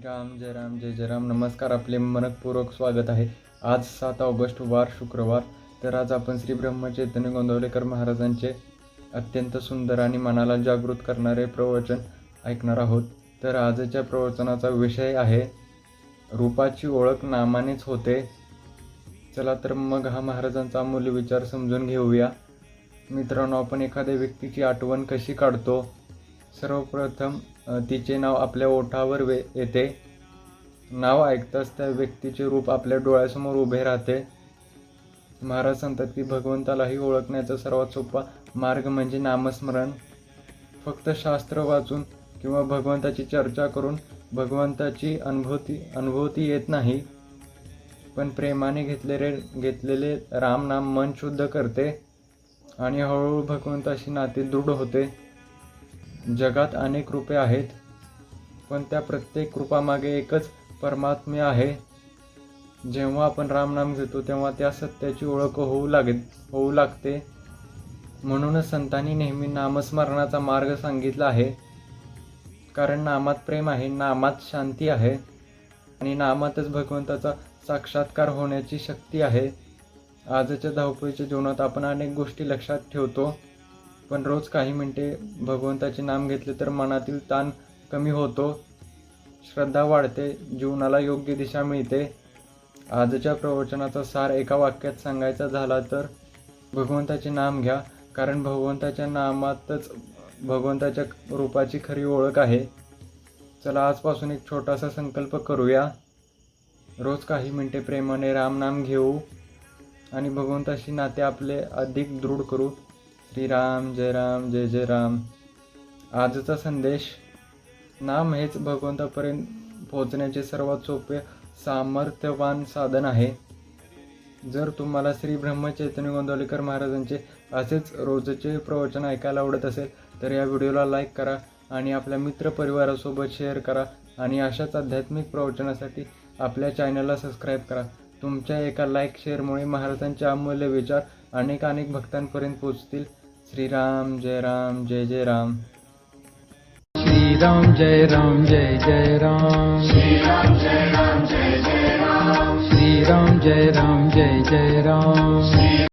राम जय राम जय जय राम. नमस्कार, आपले मनपूर्वक स्वागत आहे. आज 7 ऑगस्ट वार शुक्रवार. तर आज आपण श्री ब्रह्मचैतन्य गोंदवलेकर महाराजांचे अत्यंत सुंदर आणि मनाला जागृत करणारे प्रवचन ऐकणार आहोत. तर आजच्या प्रवचनाचा विषय आहे रूपाची ओळख नामानेच होते. चला तर मग हा महाराजांचा अमूल्य विचार समजून घेऊया. मित्रांनो, आपण एखाद्या व्यक्तीची आठवण कशी काढतो? सर्वप्रथम तिचे नाव आपल्या ओठावर येते. नाव ऐकताच त्या व्यक्तीचे रूप आपल्या डोळ्यासमोर उभे राहते. महाराज सांगतात की भगवंतालाही ओळखण्याचा सर्वात सोपा मार्ग म्हणजे नामस्मरण. फक्त शास्त्र वाचून किंवा भगवंताची चर्चा करून भगवंताची अनुभूती येत नाही, पण प्रेमाने घेतलेले रामनाम मन शुद्ध करते आणि हळूहळू भगवंताशी नाते दृढ होते. जगात अनेक रूपे आहेत, पण त्या प्रत्येक रूपामागे एकच परमात्मा आहे. जेव्हा आपण रामनाम घेतो तेव्हा त्या सत्याची ओळख होऊ लागते. म्हणूनच संतांनी नेहमी नामस्मरणाचा मार्ग सांगितला आहे. कारण नामात प्रेम आहे, नामात शांती आहे आणि नामातच भगवंताचा साक्षात्कार होण्याची शक्ती आहे. आजच्या धावपळीच्या जीवनात आपण अनेक गोष्टी लक्षात ठेवतो, पण रोज काही मिनिटे भगवंताचे नाम घेतले तर मनातील ताण कमी होतो, श्रद्धा वाढते, जीवनाला योग्य दिशा मिळते. आजच्या प्रवचनाचा सार एका वाक्यात सांगायचा झाला तर भगवंताचे नाम घ्या, कारण भगवंताच्या नामातच भगवंताच्या रूपाची खरी ओळख आहे. चला आजपासून एक छोटासा संकल्प करूया. रोज काही मिनिटे प्रेमाने रामनाम घेऊ आणि भगवंताशी नाते आपले अधिक दृढ करू. श्रीराम जय राम जय जय राम. आजचा संदेश: नाम हेच भगवंतापर्यंत पोहोचण्याचे सर्वात सोपे सामर्थ्यवान साधन आहे. जर तुम्हाला श्री ब्रह्मचैतन्य गोंदवलेकर महाराजांचे असेच रोजचे प्रवचन ऐकायला आवडत असेल तर या व्हिडिओला लाईक करा आणि आपल्या मित्रपरिवारासोबत शेअर करा आणि अशाच आध्यात्मिक प्रवचनासाठी आपल्या चॅनलला सबस्क्राईब करा. तुमच्या एका लाईक शेअरमुळे महाराजांचे अमूल्य विचार अनेक भक्तांपर्यंत पोहोचतील. श्रीराम जय राम जय जय राम. श्रीराम जय राम जय जय राम. श्रीराम जय राम जय जय राम. श्रीराम जय राम जय जय राम.